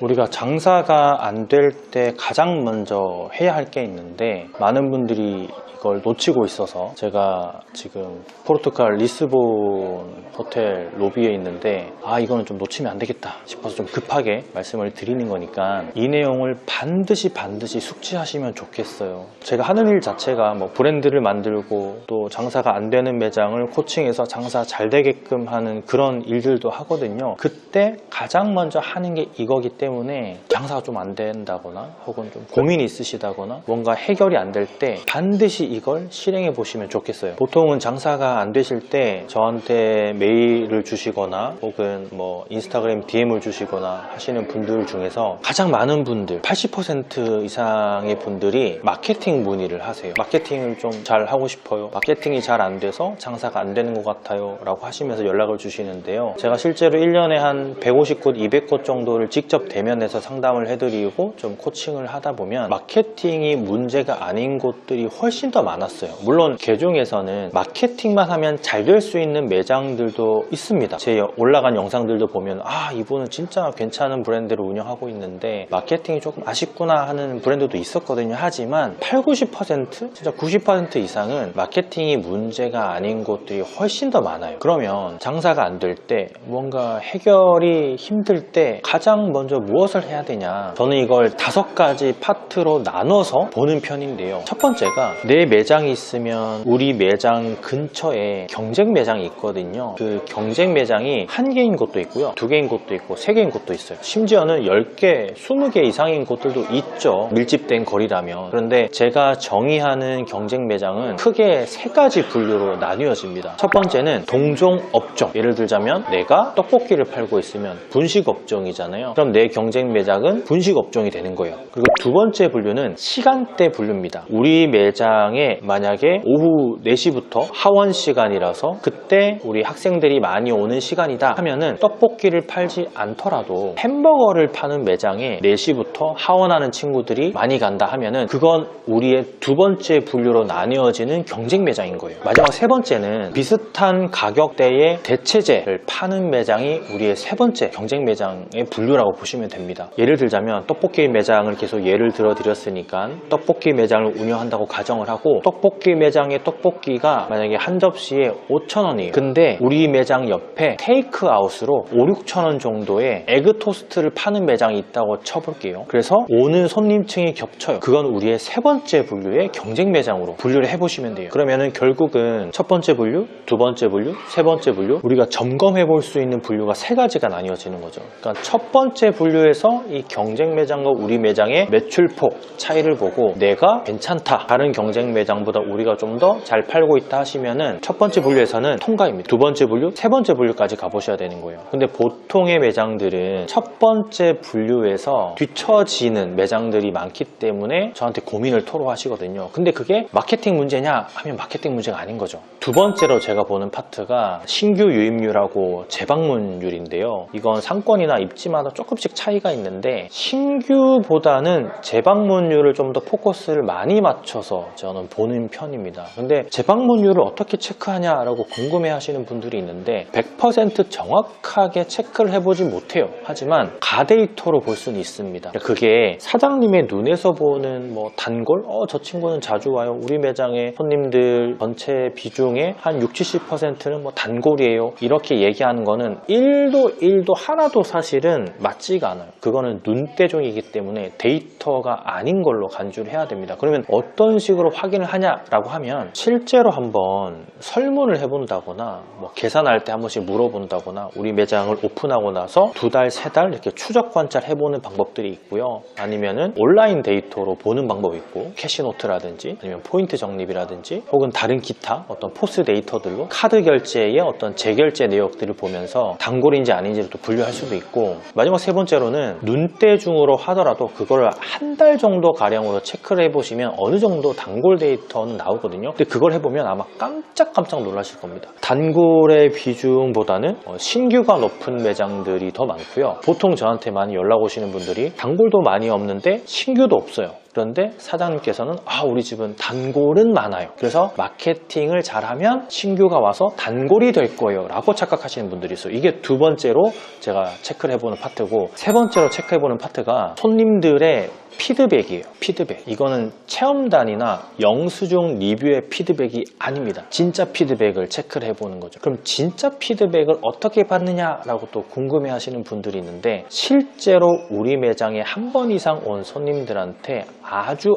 우리가 장사가 안 될 때 가장 먼저 해야 할 게 있는데 많은 분들이 이걸 놓치고 있어서 제가 지금 포르투갈 리스본 호텔 로비에 있는데 이거는 좀 놓치면 안 되겠다 싶어서 좀 급하게 말씀을 드리는 거니까 이 내용을 반드시 숙지하시면 좋겠어요. 제가 하는 일 자체가 뭐 브랜드를 만들고 또 장사가 안 되는 매장을 코칭해서 장사 잘 되게끔 하는 그런 일들도 하거든요. 그때 가장 먼저 하는 게 이거기 때문에 장사가 좀 안 된다거나 혹은 좀 고민이 있으시다거나 뭔가 해결이 안 될 때 반드시 이걸 실행해 보시면 좋겠어요. 보통은 장사가 안 되실 때 저한테 메일을 주시거나 혹은 뭐 인스타그램 DM을 주시거나 하시는 분들 중에서 가장 많은 분들 80% 이상의 분들이 마케팅 문의를 하세요. 마케팅을 좀 잘 하고 싶어요. 마케팅이 잘 안 돼서 장사가 안 되는 것 같아요 라고 하시면서 연락을 주시는데요. 제가 실제로 1년에 한 150곳, 200곳 정도를 직접 대면해서 상담을 해드리고 좀 코칭을 하다 보면 마케팅이 문제가 아닌 곳들이 훨씬 더 많았어요. 물론 개중에서는 마케팅만 하면 잘 될 수 있는 매장들도 있습니다. 제 올라간 영상들도 보면 이분은 진짜 괜찮은 브랜드를 운영하고 있는데 마케팅이 조금 아쉽구나 하는 브랜드도 있었거든요. 하지만 80-90% 진짜 90% 이상은 마케팅이 문제가 아닌 곳들이 훨씬 더 많아요. 그러면 장사가 안 될 때 뭔가 해결이 힘들 때 가장 먼저 무엇을 해야 되냐, 저는 이걸 5가지 파트로 나눠서 보는 편인데요. 첫 번째가 내 매장이 있으면 우리 매장 근처에 경쟁 매장이 있거든요. 그 경쟁 매장이 1개인 곳도 있고요, 2개인 곳도 있고 3개인 곳도 있어요. 심지어는 10개, 20개 이상인 곳들도 있죠, 밀집된 거리라면. 그런데 제가 정의하는 경쟁 매장은 크게 3가지 분류로 나뉘어집니다. 첫 번째는 동종 업종. 예를 들자면 내가 떡볶이를 팔고 있으면 분식 업종이잖아요. 그럼 내 경쟁 매장은 분식 업종이 되는 거예요. 그리고 두 번째 분류는 시간대 분류입니다. 우리 매장에 만약에 오후 4시부터 하원 시간이라서 그때 우리 학생들이 많이 오는 시간이다 하면은 떡볶이를 팔지 않더라도 햄버거를 파는 매장에 4시부터 하원하는 친구들이 많이 간다 하면은 그건 우리의 두 번째 분류로 나뉘어지는 경쟁 매장인 거예요. 마지막 세 번째는 비슷한 가격대의 대체제를 파는 매장이 우리의 세 번째 경쟁 매장의 분류라고 보시면 됩니다. 예를 들자면 떡볶이 매장을 계속 예를 들어 드렸으니까 떡볶이 매장을 운영한다고 가정을 하고 떡볶이 매장의 떡볶이가 만약에 한 접시에 5,000원이에요. 근데 우리 매장 옆에 테이크아웃으로 5-6,000원 정도의 에그 토스트를 파는 매장이 있다고 쳐볼게요. 그래서 오는 손님층이 겹쳐요. 그건 우리의 세 번째 분류의 경쟁 매장으로 분류를 해보시면 돼요. 그러면은 결국은 첫 번째 분류, 두 번째 분류, 세 번째 분류, 우리가 점검해 볼 수 있는 분류가 3가지가 나뉘어지는 거죠. 그러니까 첫 번째 분류에서 이 경쟁 매장과 우리 매장의 매출폭 차이를 보고 내가 괜찮다, 다른 경쟁 매장보다 우리가 좀 더 잘 팔고 있다 하시면은 첫 번째 분류에서는 통과입니다. 두 번째 분류, 세 번째 분류까지 가보셔야 되는 거예요. 근데 보통의 매장들은 첫 번째 분류에서 뒤처지는 매장들이 많기 때문에 저한테 고민을 토로하시거든요. 근데 그게 마케팅 문제냐 하면 마케팅 문제가 아닌 거죠. 두 번째로 제가 보는 파트가 신규 유입률하고 재방문율인데요. 이건 상권이나 입지마다 조금씩 차이가 있는데 신규보다는 재방문율을 좀 더 포커스를 많이 맞춰서 저는 보는 편입니다. 근데 재방문율을 어떻게 체크하냐라고 궁금해 하시는 분들이 있는데 100% 정확하게 체크를 해보지 못해요. 하지만 가데이터로 볼 수는 있습니다. 그게 사장님의 눈에서 보는 뭐 단골? 저 친구는 자주 와요. 우리 매장의 손님들 전체 비중의 한 60-70%는 뭐 단골이에요. 이렇게 얘기하는 거는 1도 하나도 사실은 맞지가 않아요. 그거는 눈대중이기 때문에 데이터가 아닌 걸로 간주를 해야 됩니다. 그러면 어떤 식으로 확인을 하냐라고 하면 실제로 한번 설문을 해본다거나 뭐 계산할 때 한 번씩 물어본다거나 우리 매장을 오픈하고 나서 2달, 3달 이렇게 추적 관찰해보는 방법들이 있고요. 아니면은 온라인 데이터로 보는 방법이 있고 캐시노트라든지 아니면 포인트 적립이라든지 혹은 다른 기타 어떤 포스 데이터들로 카드 결제의 어떤 재결제 내역들을 보면서 단골인지 아닌지를 또 분류할 수도 있고, 마지막 세 번째로는 눈대중으로 하더라도 그걸 한 달 정도 가량으로 체크를 해보시면 어느 정도 단골 데이터는 나오거든요. 근데 그걸 해보면 아마 깜짝 놀라실 겁니다. 단골의 비중보다는 신규가 높은 매장들이 더 많고요. 보통 저한테 많이 연락 오시는 분들이 단골도 많이 없는데 신규도 없어요. 그런데 사장님께서는 우리 집은 단골은 많아요. 그래서 마케팅을 잘하면 신규가 와서 단골이 될 거예요 라고 착각하시는 분들이 있어요. 이게 두 번째로 제가 체크를 해보는 파트고, 세 번째로 체크해보는 파트가 손님들의 피드백이에요. 피드백. 이거는 체험단이나 영수증 리뷰의 피드백이 아닙니다. 진짜 피드백을 체크를 해보는 거죠. 그럼 진짜 피드백을 어떻게 받느냐라고 또 궁금해 하시는 분들이 있는데, 실제로 우리 매장에 한 번 이상 온 손님들한테 아주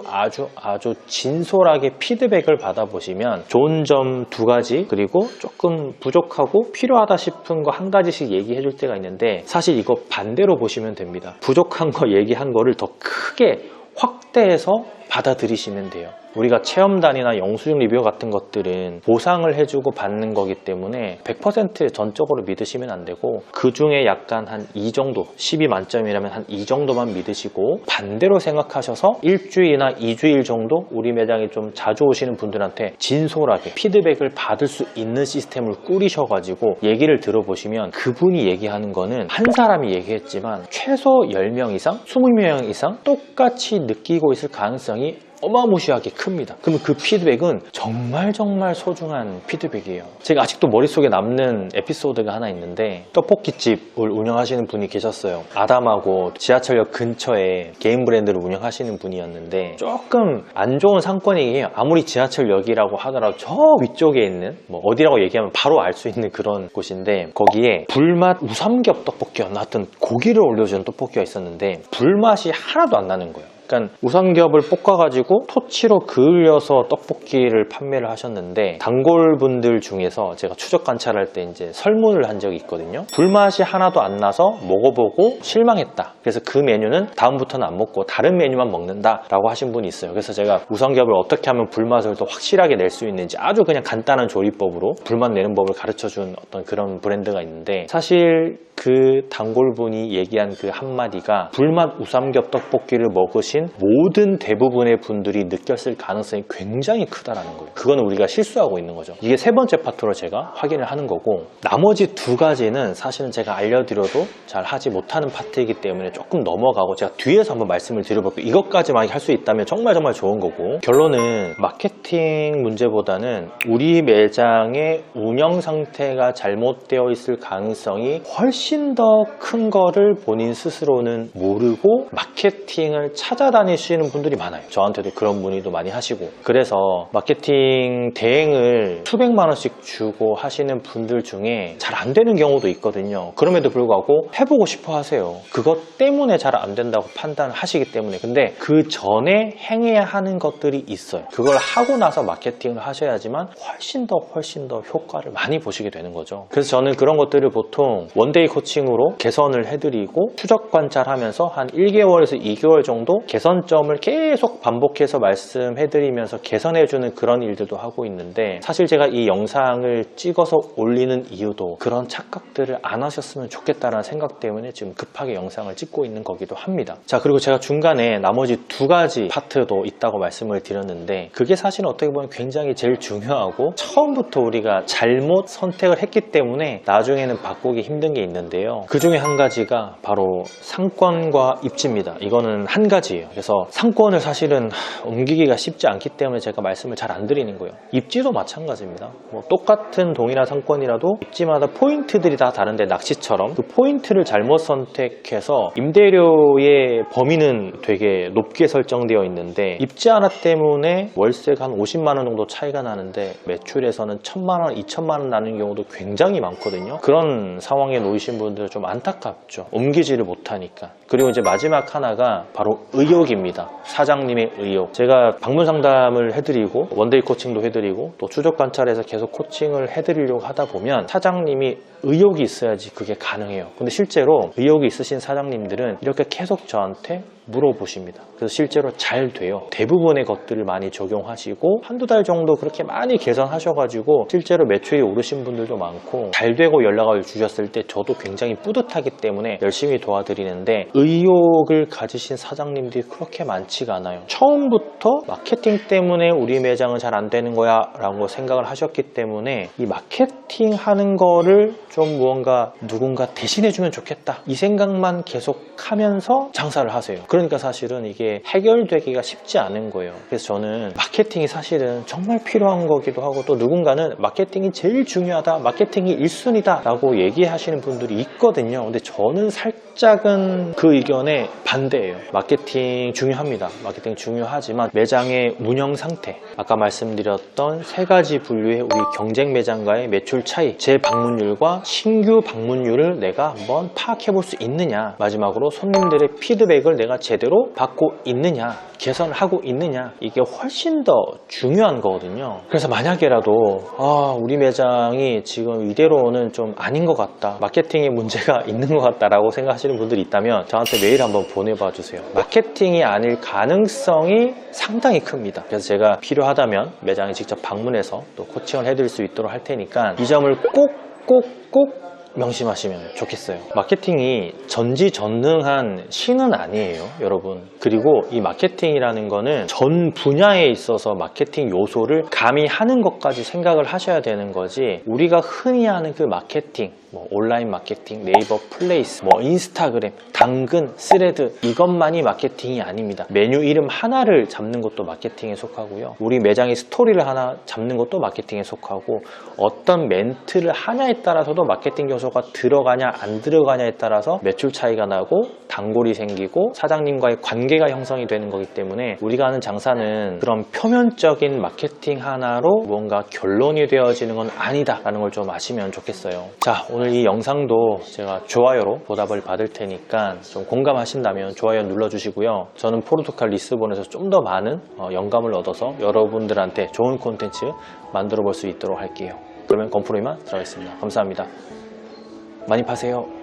진솔하게 피드백을 받아보시면 좋은 점 두 가지, 그리고 조금 부족하고 필요하다 싶은 거 한 가지씩 얘기해 줄 때가 있는데, 사실 이거 반대로 보시면 됩니다. 부족한 거 얘기한 거를 더 크게 확대해서 받아들이시면 돼요. 우리가 체험단이나 영수증 리뷰 같은 것들은 보상을 해주고 받는 거기 때문에 100% 전적으로 믿으시면 안 되고, 그 중에 약간 한 2 정도, 10이 만점이라면 한 2 정도만 믿으시고, 반대로 생각하셔서 일주일이나 2주일 정도 우리 매장에 좀 자주 오시는 분들한테 진솔하게 피드백을 받을 수 있는 시스템을 꾸리셔가지고 얘기를 들어보시면, 그분이 얘기하는 거는 한 사람이 얘기했지만 최소 10명 이상, 20명 이상 똑같이 느끼고 있을 가능성이 어마무시하게 큽니다. 그러면 그 피드백은 정말 소중한 피드백이에요. 제가 아직도 머릿속에 남는 에피소드가 하나 있는데, 떡볶이집을 운영하시는 분이 계셨어요. 아담하고 지하철역 근처에 개인 브랜드를 운영하시는 분이었는데, 조금 안 좋은 상권이에요. 아무리 지하철역이라고 하더라도 저 위쪽에 있는, 어디라고 얘기하면 바로 알 수 있는 그런 곳인데, 거기에 불맛 우삼겹 떡볶이였나, 하여튼 고기를 올려주는 떡볶이가 있었는데 불맛이 하나도 안 나는 거예요. 그러니까 우삼겹을 볶아가지고 토치로 그을려서 떡볶이를 판매를 하셨는데, 단골분들 중에서 제가 추적 관찰할 때 이제 설문을 한 적이 있거든요. 불맛이 하나도 안 나서 먹어보고 실망했다. 그래서 그 메뉴는 다음부터는 안 먹고 다른 메뉴만 먹는다라고 하신 분이 있어요. 그래서 제가 우삼겹을 어떻게 하면 불맛을 더 확실하게 낼 수 있는지 아주 그냥 간단한 조리법으로 불맛 내는 법을 가르쳐준 어떤 그런 브랜드가 있는데, 사실 그 단골분이 얘기한 그 한마디가 불맛 우삼겹 떡볶이를 먹으신 모든 대부분의 분들이 느꼈을 가능성이 굉장히 크다라는 거예요. 그거는 우리가 실수하고 있는 거죠. 이게 세 번째 파트로 제가 확인을 하는 거고, 나머지 두 가지는 사실은 제가 알려드려도 잘 하지 못하는 파트이기 때문에 조금 넘어가고 제가 뒤에서 한번 말씀을 드려볼게요. 이것까지만 할 수 있다면 정말 좋은 거고, 결론은 마케팅 문제보다는 우리 매장의 운영 상태가 잘못되어 있을 가능성이 훨씬 더 큰 거를 본인 스스로는 모르고 마케팅을 찾아다니시는 분들이 많아요. 저한테도 그런 문의도 많이 하시고, 그래서 마케팅 대행을 수백만 원씩 주고 하시는 분들 중에 잘 안 되는 경우도 있거든요. 그럼에도 불구하고 해보고 싶어 하세요. 그것 때문에 잘 안 된다고 판단을 하시기 때문에. 근데 그 전에 행해야 하는 것들이 있어요. 그걸 하고 나서 마케팅을 하셔야지만 훨씬 더 효과를 많이 보시게 되는 거죠. 그래서 저는 그런 것들을 보통 원데이 코칭으로 개선을 해드리고, 추적 관찰하면서 한 1개월에서 2개월 정도 개선점을 계속 반복해서 말씀해드리면서 개선해주는 그런 일들도 하고 있는데, 사실 제가 이 영상을 찍어서 올리는 이유도 그런 착각들을 안 하셨으면 좋겠다는 생각 때문에 지금 급하게 영상을 찍고 있는 거기도 합니다. 자, 그리고 제가 중간에 나머지 두 가지 파트도 있다고 말씀을 드렸는데, 그게 사실 어떻게 보면 굉장히 제일 중요하고 처음부터 우리가 잘못 선택을 했기 때문에 나중에는 바꾸기 힘든 게 있는데요. 그 중에 한 가지가 바로 상권과 입지입니다. 이거는 한 가지예요. 그래서 상권을 사실은 옮기기가 쉽지 않기 때문에 제가 말씀을 잘 안 드리는 거예요. 입지도 마찬가지입니다. 똑같은 동일한 상권이라도 입지마다 포인트들이 다 다른데, 낚시처럼 그 포인트를 잘못 선택해서 임대료의 범위는 되게 높게 설정되어 있는데, 입지 하나 때문에 월세가 한 50만 원 정도 차이가 나는데 매출에서는 1000만 원, 2000만 원 나는 경우도 굉장히 많거든요. 그런 상황에 놓이신 분들 좀 안타깝죠. 옮기지를 못하니까. 그리고 이제 마지막 하나가 바로 의욕입니다. 사장님의 의욕. 제가 방문 상담을 해드리고 원데이 코칭도 해드리고 또 추적 관찰해서 계속 코칭을 해드리려고 하다 보면 사장님이 의욕이 있어야지 그게 가능해요. 근데 실제로 의욕이 있으신 사장님들은 이렇게 계속 저한테 물어보십니다. 그래서 실제로 잘 돼요. 대부분의 것들을 많이 적용하시고 한두 달 정도 그렇게 많이 개선하셔가지고 실제로 매출이 오르신 분들도 많고, 잘 되고 연락을 주셨을 때 저도 굉장히 뿌듯하기 때문에 열심히 도와드리는데, 의욕을 가지신 사장님들이 그렇게 많지가 않아요. 처음 처음부터 마케팅 때문에 우리 매장은 잘 안 되는 거야 라고 생각을 하셨기 때문에 이 마케팅 하는 거를 좀 무언가 누군가 대신해 주면 좋겠다 이 생각만 계속 하면서 장사를 하세요. 그러니까 사실은 이게 해결되기가 쉽지 않은 거예요. 그래서 저는 마케팅이 사실은 정말 필요한 거기도 하고, 또 누군가는 마케팅이 제일 중요하다, 마케팅이 1순위다 라고 얘기하시는 분들이 있거든요. 근데 저는 살짝은 그 의견에 반대예요. 마케팅 중요합니다. 마케팅 중요하지만 매장의 운영 상태, 아까 말씀드렸던 세 가지 분류의 우리 경쟁 매장과의 매출 차이, 재방문율과 신규 방문율을 내가 한번 파악해 볼 수 있느냐, 마지막으로 손님들의 피드백을 내가 제대로 받고 있느냐, 개선하고 있느냐, 이게 훨씬 더 중요한 거거든요. 그래서 만약에라도 우리 매장이 지금 이대로는 좀 아닌 것 같다, 마케팅에 문제가 있는 것 같다 라고 생각하시는 분들이 있다면 저한테 메일 한번 보내봐 주세요. 마케팅이 아닐 가능성이 상당히 큽니다. 그래서 제가 필요하다면 매장에 직접 방문해서 또 코칭을 해드릴 수 있도록 할 테니까 이 점을 꼭 명심하시면 좋겠어요. 마케팅이 전지전능한 신은 아니에요, 여러분. 그리고 이 마케팅이라는 거는 전 분야에 있어서 마케팅 요소를 가미하는 것까지 생각을 하셔야 되는 거지, 우리가 흔히 하는 그 마케팅, 뭐 온라인 마케팅, 네이버 플레이스, 뭐 인스타그램, 당근, 스레드, 이것만이 마케팅이 아닙니다. 메뉴 이름 하나를 잡는 것도 마케팅에 속하고요, 우리 매장의 스토리를 하나 잡는 것도 마케팅에 속하고, 어떤 멘트를 하냐에 따라서도 마케팅 요소가 들어가냐 안 들어가냐에 따라서 매출 차이가 나고 단골이 생기고 사장님과의 관계가 형성이 되는 거기 때문에 우리가 하는 장사는 그런 표면적인 마케팅 하나로 뭔가 결론이 되어지는 건 아니다 라는 걸 좀 아시면 좋겠어요. 자, 오늘 이 영상도 제가 좋아요로 보답을 받을 테니까 좀 공감하신다면 좋아요 눌러주시고요. 저는 포르투갈 리스본에서 좀 더 많은 영감을 얻어서 여러분들한테 좋은 콘텐츠 만들어 볼 수 있도록 할게요. 그러면 건프로 이만 들어가겠습니다. 감사합니다. 많이 파세요.